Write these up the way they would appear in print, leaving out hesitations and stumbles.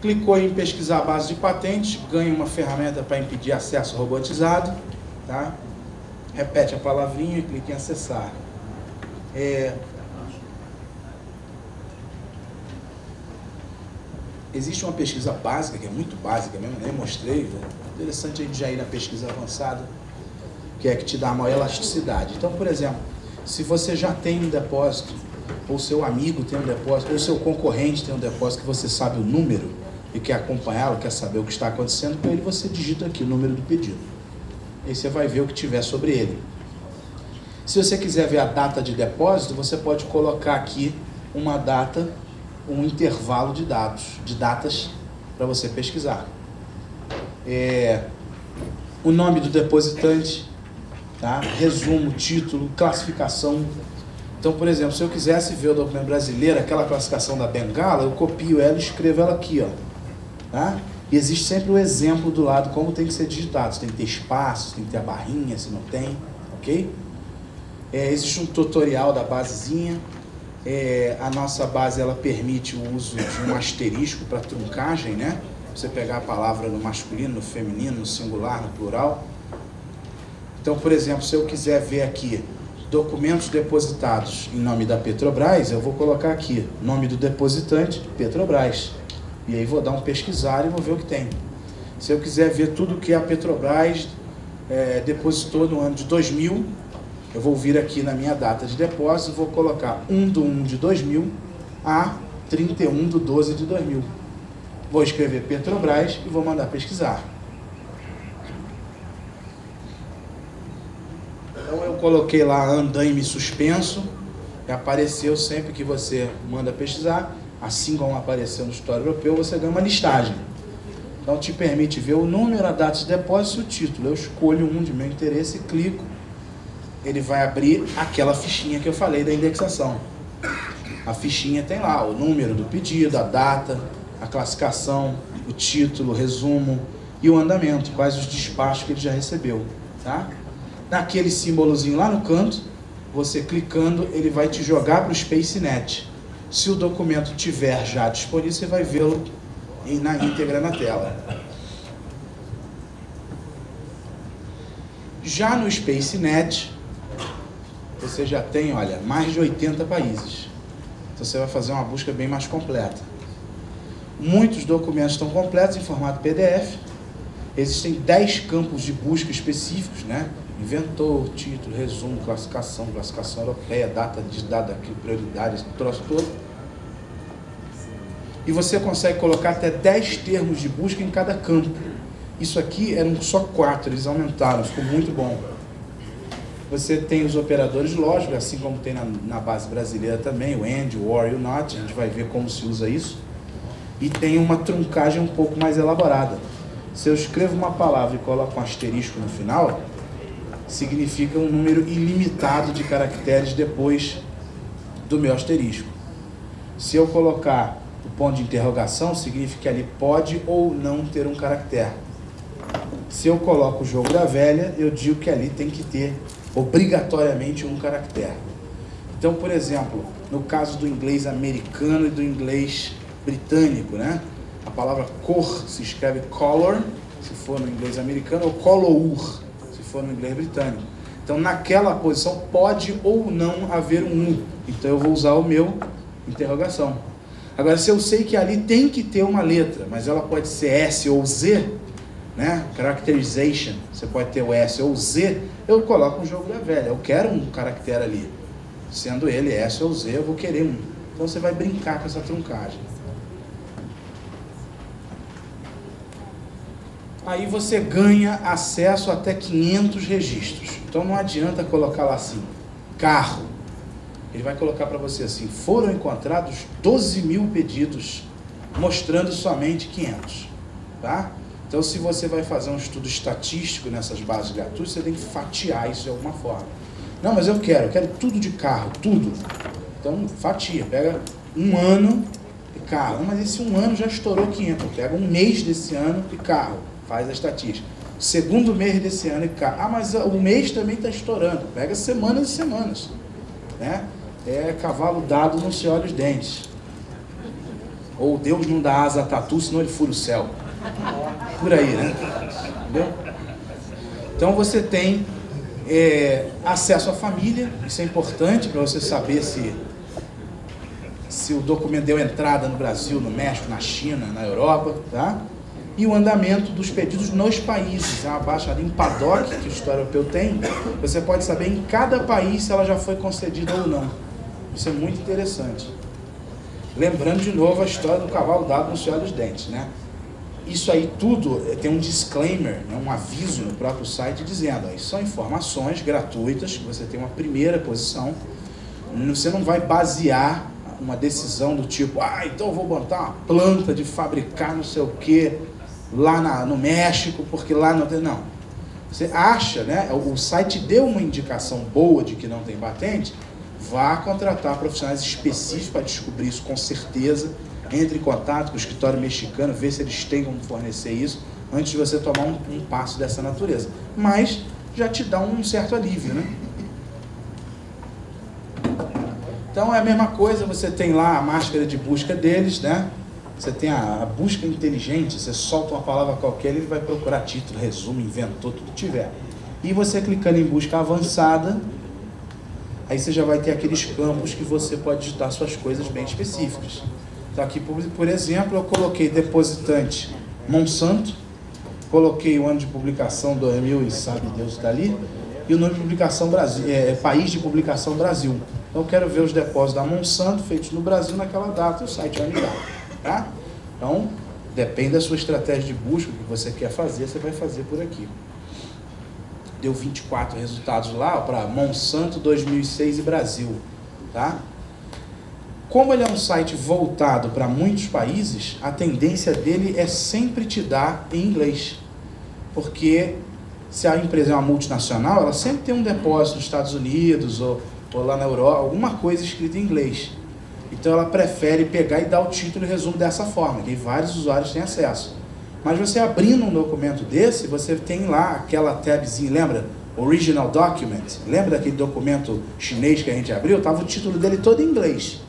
Clicou em pesquisar a base de patentes, ganha uma ferramenta para impedir acesso robotizado, tá? Repete a palavrinha e clica em acessar. Existe uma pesquisa básica, que é muito básica mesmo, nem mostrei, né? Interessante a gente já ir na pesquisa avançada, que é que te dá maior elasticidade. Então, por exemplo, se você já tem um depósito, ou seu amigo tem um depósito, ou seu concorrente tem um depósito que você sabe o número e quer acompanhá-lo, quer saber o que está acontecendo com ele, você digita aqui o número do pedido. Aí você vai ver o que tiver sobre ele. Se você quiser ver a data de depósito, você pode colocar aqui uma data, um intervalo de datas para você pesquisar. O nome do depositante, tá? Resumo, título, classificação. Então, por exemplo, se eu quisesse ver o documento brasileiro, aquela classificação da bengala, eu copio ela e escrevo ela aqui, ó, tá? E existe sempre o exemplo do lado, como tem que ser digitado. Se tem que ter espaço, tem que ter a barrinha, se não tem, ok? Existe um tutorial da basezinha. A nossa base, ela permite o uso de um asterisco para truncagem, né? Você pegar a palavra no masculino, no feminino, no singular, no plural. Então, por exemplo, se eu quiser ver aqui documentos depositados em nome da Petrobras, eu vou colocar aqui nome do depositante, Petrobras. E aí vou dar um pesquisar e vou ver o que tem. Se eu quiser ver tudo que a Petrobras depositou no ano de 2000, eu vou vir aqui na minha data de depósito e vou colocar 1/1/2000 a 31/12/2000. Vou escrever Petrobras e vou mandar pesquisar. Então eu coloquei lá andaime suspenso e apareceu sempre que você manda pesquisar, assim como apareceu no História Europeu, você ganha uma listagem. Então te permite ver o número, a data de depósito e o título. Eu escolho um de meu interesse e clico. Ele vai abrir aquela fichinha que eu falei da indexação. A fichinha tem lá o número do pedido, a data, a classificação, o título, o resumo e o andamento, quais os despachos que ele já recebeu, tá? Naquele símbolozinho lá no canto, você clicando, ele vai te jogar para o SpaceNet. Se o documento tiver já disponível, você vai vê-lo na íntegra na tela. Já no SpaceNet, você já tem, olha, mais de 80 países. Então você vai fazer uma busca bem mais completa. Muitos documentos estão completos em formato PDF. Existem 10 campos de busca específicos, né? Inventor, título, resumo, classificação europeia, data de dada aqui, prioridades, troço todo. E você consegue colocar até 10 termos de busca em cada campo. Isso aqui eram só 4, eles aumentaram, ficou muito bom. Você tem os operadores lógicos, assim como tem na base brasileira também, o AND, o OR e o NOT, a gente vai ver como se usa isso. E tem uma truncagem um pouco mais elaborada. Se eu escrevo uma palavra e coloco um asterisco no final, significa um número ilimitado de caracteres depois do meu asterisco. Se eu colocar o ponto de interrogação, significa que ali pode ou não ter um caractere. Se eu coloco o jogo da velha, eu digo que ali tem que ter obrigatoriamente um caractere. Então, por exemplo, no caso do inglês americano e do inglês britânico, né? A palavra cor se escreve color, se for no inglês americano, ou colour, se for no inglês britânico. Então, naquela posição, pode ou não haver um U. Então, eu vou usar o meu interrogação. Agora, se eu sei que ali tem que ter uma letra, mas ela pode ser S ou Z, né? Characterization, você pode ter o S ou o Z, eu coloco um jogo da velha. Eu quero um caractere ali. Sendo ele S ou Z, eu vou querer um. Então, você vai brincar com essa truncagem. Aí você ganha acesso a até 500 registros. Então não adianta colocar lá assim, carro. Ele vai colocar para você assim, foram encontrados 12.000 pedidos, mostrando somente 500. Tá? Então se você vai fazer um estudo estatístico nessas bases gratuitas, você tem que fatiar isso de alguma forma. Não, mas eu quero tudo de carro, tudo. Então fatia, pega um ano de carro. Não, mas esse um ano já estourou 500. Pega um mês desse ano de carro. Faz a estatística. Segundo mês desse ano, mas o mês também está estourando. Pega semanas e semanas. Né? Cavalo dado não se olha os dentes. Ou Deus não dá asa a tatu, senão ele fura o céu. Por aí, né? Entendeu? Então você tem acesso à família, isso é importante para você saber se o documento deu entrada no Brasil, no México, na China, na Europa, tá? E o andamento dos pedidos nos países. É uma baixaria em paddock que o História Europeu tem. Você pode saber em cada país se ela já foi concedida ou não. Isso é muito interessante. Lembrando de novo a história do cavalo dado no suor dos dentes, né? Isso aí tudo tem um disclaimer, né, um aviso no próprio site dizendo, ó, isso são informações gratuitas, que você tem uma primeira posição, você não vai basear uma decisão do tipo, então eu vou botar uma planta de fabricar não sei o que lá no México, porque lá não tem... Não. Você acha, né? O site deu uma indicação boa de que não tem patente, vá contratar profissionais específicos para descobrir isso com certeza, entre em contato com o escritório mexicano, vê se eles têm como fornecer isso, antes de você tomar um passo dessa natureza. Mas já te dá um certo alívio, né? Então é a mesma coisa, você tem lá a máscara de busca deles, né? Você tem a busca inteligente, você solta uma palavra qualquer, ele vai procurar título, resumo, inventor, tudo que tiver. E você clicando em busca avançada, aí você já vai ter aqueles campos que você pode digitar suas coisas bem específicas. Então aqui, por exemplo, eu coloquei depositante Monsanto, coloquei o ano de publicação 2000 e sabe Deus está ali, e o nome de publicação Brasil, país de publicação Brasil. Então eu quero ver os depósitos da Monsanto feitos no Brasil naquela data, o site vai me dar, tá? Então, depende da sua estratégia de busca, o que você quer fazer, você vai fazer por aqui. Deu 24 resultados lá para Monsanto 2006 e Brasil, tá? Como ele é um site voltado para muitos países, a tendência dele é sempre te dar em inglês. Porque se a empresa é uma multinacional, ela sempre tem um depósito nos Estados Unidos ou lá na Europa, alguma coisa escrita em inglês. Então ela prefere pegar e dar o título e resumo dessa forma, que vários usuários têm acesso. Mas você abrindo um documento desse, você tem lá aquela tabzinha, lembra? Original Document. Lembra daquele documento chinês que a gente abriu? Tava o título dele todo em inglês.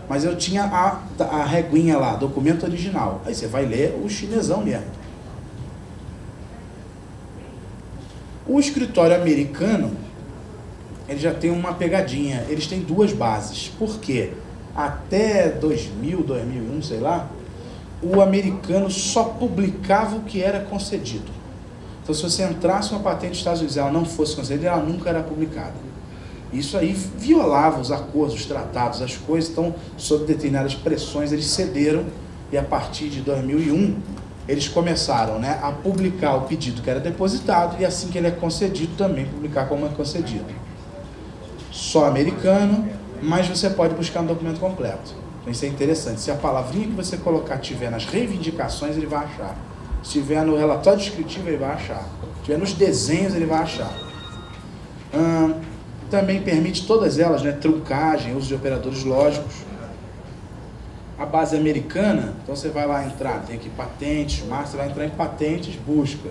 Mas eu tinha a reguinha lá, documento original. Aí você vai ler o chinesão mesmo. O escritório americano, ele já tem uma pegadinha. Eles têm duas bases. Por quê? Até 2000, 2001, sei lá, o americano só publicava o que era concedido. Então, se você entrasse uma patente dos Estados Unidos e ela não fosse concedida, ela nunca era publicada. Isso aí violava os acordos, os tratados, as coisas. Então, sob determinadas pressões, eles cederam e a partir de 2001, eles começaram, né, a publicar o pedido que era depositado e assim que ele é concedido, também publicar como é concedido. Só americano, mas você pode buscar no documento completo. Então, isso é interessante. Se a palavrinha que você colocar tiver nas reivindicações, ele vai achar. Se tiver no relatório descritivo, ele vai achar. Se tiver nos desenhos, ele vai achar. Também permite todas elas, né, truncagem, uso de operadores lógicos. A base americana, então você vai lá entrar, tem aqui patentes, mas você vai entrar em patentes, busca.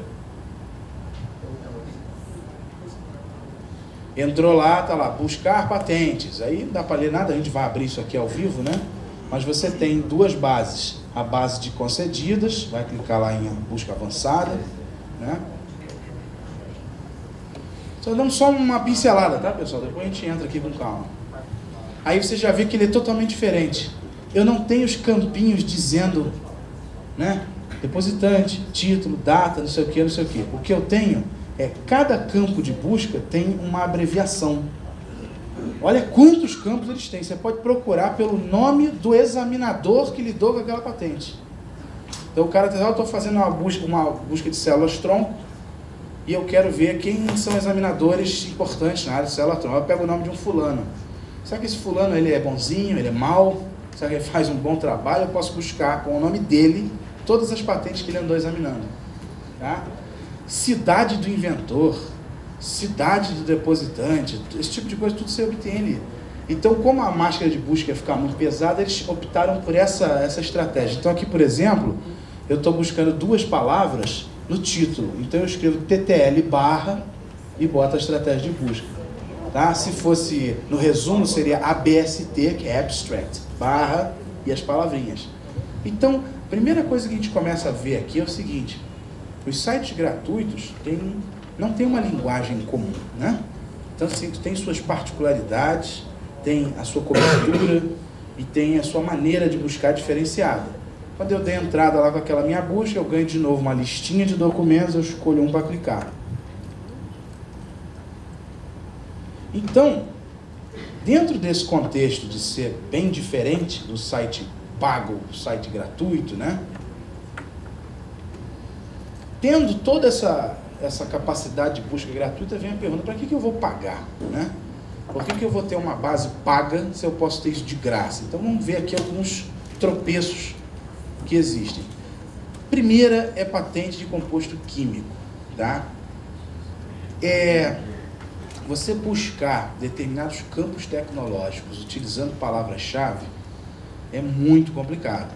Entrou lá, tá lá, buscar patentes. Aí não dá para ler nada, a gente vai abrir isso aqui ao vivo, né? Mas você tem duas bases. A base de concedidas, vai clicar lá em busca avançada, né? Só dando só uma pincelada, tá, pessoal? Depois a gente entra aqui com calma. Aí você já vê que ele é totalmente diferente. Eu não tenho os campinhos dizendo, né, depositante, título, data, não sei o que, não sei o que. O que eu tenho é, cada campo de busca tem uma abreviação. Olha quantos campos eles têm. Você pode procurar pelo nome do examinador que lidou com aquela patente. Então o cara diz, eu estou fazendo uma busca de células-tronco e eu quero ver quem são examinadores importantes na área de célula-tronco. Eu pego o nome de um fulano. Será que esse fulano ele é bonzinho, ele é mau? Será que ele faz um bom trabalho? Eu posso buscar com o nome dele todas as patentes que ele andou examinando. Tá? Cidade do inventor, cidade do depositante, esse tipo de coisa, tudo você obtém ali. Então, como a máscara de busca ia ficar muito pesada, eles optaram por essa estratégia. Então, aqui, por exemplo, eu estou buscando duas palavras no título. Então, eu escrevo TTL barra e boto a estratégia de busca. Tá? Se fosse no resumo, seria ABST, que é Abstract, barra e as palavrinhas. Então, a primeira coisa que a gente começa a ver aqui é o seguinte: os sites gratuitos não têm uma linguagem comum, né? Então, assim, tem suas particularidades, tem a sua cobertura e tem a sua maneira de buscar diferenciada. Quando eu dei entrada lá com aquela minha busca, eu ganho de novo uma listinha de documentos, eu escolho um para clicar. Então, dentro desse contexto de ser bem diferente do site pago, do site gratuito, né? Tendo toda essa capacidade de busca gratuita, vem a pergunta: para que eu vou pagar, né? Por que eu vou ter uma base paga se eu posso ter isso de graça? Então vamos ver aqui alguns tropeços que existem. Primeira é patente de composto químico, tá? Você buscar determinados campos tecnológicos utilizando palavras-chave é muito complicado.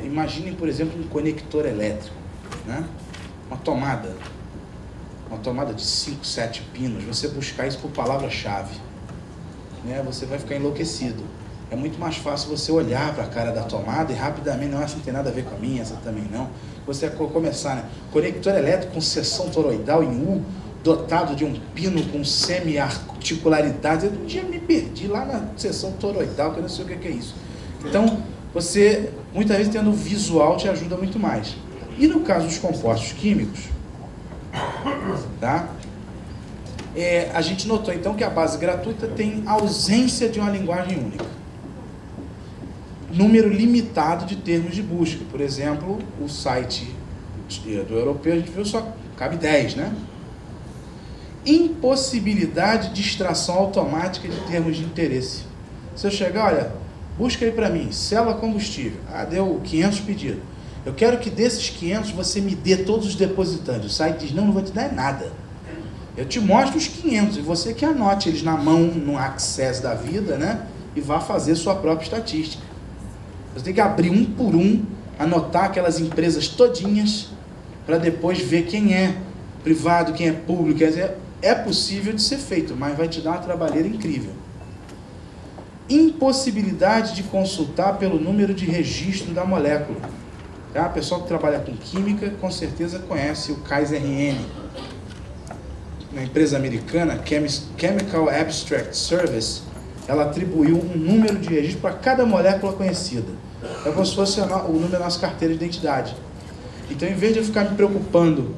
Imaginem, por exemplo, um conector elétrico, né? Uma tomada de 5, 7 pinos, você buscar isso por palavra-chave, né? Você vai ficar enlouquecido. É muito mais fácil você olhar para a cara da tomada e rapidamente: não, essa não tem nada a ver com a minha, essa também não. Você começar, né? Conector elétrico com seção toroidal em U, dotado de um pino com semi-articularidade. Eu um dia me perdi lá na seção toroidal, que eu não sei o que é isso. Então, você, muitas vezes, tendo visual, te ajuda muito mais. E no caso dos compostos químicos, tá? A gente notou então que a base gratuita tem ausência de uma linguagem única. Número limitado de termos de busca. Por exemplo, o site do europeu, a gente viu, só cabe 10, né? Impossibilidade de extração automática de termos de interesse. Se eu chegar, olha, busca aí para mim, célula combustível. Deu 500 pedidos. Eu quero que desses 500 você me dê todos os depositantes. O site diz: não vou te dar nada. Eu te mostro os 500 e você que anote eles na mão, no Access da vida, né? E vá fazer sua própria estatística. Você tem que abrir um por um, anotar aquelas empresas todinhas, para depois ver quem é privado, quem é público. Quer dizer, é possível de ser feito, mas vai te dar uma trabalheira incrível. Impossibilidade de consultar pelo número de registro da molécula. Tá? O pessoal que trabalha com química, com certeza conhece o KaiserRN. Uma empresa americana, Chemical Abstract Service, ela atribuiu um número de registro para cada molécula conhecida. É como se fosse o número da nossa carteira de identidade. Então, em vez de eu ficar me preocupando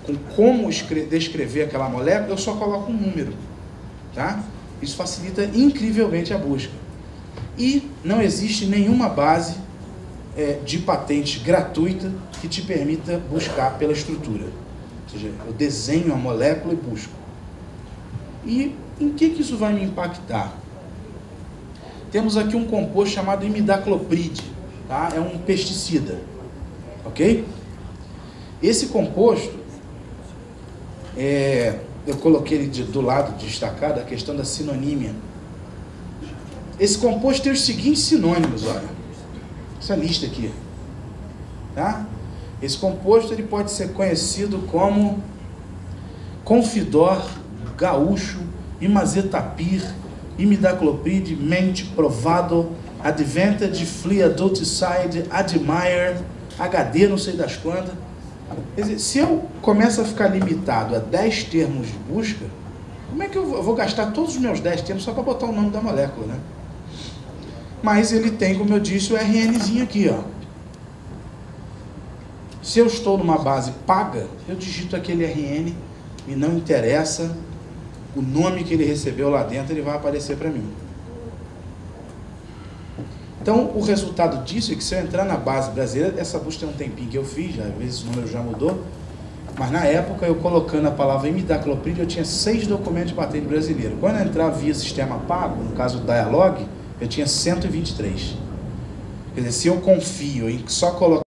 com como descrever aquela molécula, eu só coloco um número. Tá? Isso facilita incrivelmente a busca. E não existe nenhuma base de patente gratuita que te permita buscar pela estrutura. Ou seja, eu desenho a molécula e busco. E em que isso vai me impactar? Temos aqui um composto chamado imidacloprid, tá? É um pesticida, ok? Esse composto, eu coloquei ele do lado destacado, a questão da sinonímia. Esse composto tem os seguintes sinônimos, olha. Essa lista aqui, tá? Esse composto ele pode ser conhecido como confidor, gaúcho, imazetapir, imidacloprid, mente, provado, advantage, fliadulticide, admire, HD, não sei das quantas. Quer dizer, se eu começo a ficar limitado a 10 termos de busca, como é que eu vou gastar todos os meus 10 termos só para botar o nome da molécula, né? Mas ele tem, como eu disse, o RNzinho aqui, ó. Se eu estou numa base paga, eu digito aquele RN e não interessa o nome que ele recebeu lá dentro, ele vai aparecer para mim. Então, o resultado disso é que se eu entrar na base brasileira, essa busca tem um tempinho que eu fiz, às vezes o número já mudou, mas na época, eu colocando a palavra imidacloprid, eu tinha 6 documentos de patente brasileiro. Quando eu entrar via sistema pago, no caso do Dialog, eu tinha 123. Quer dizer, se eu confio em só colocar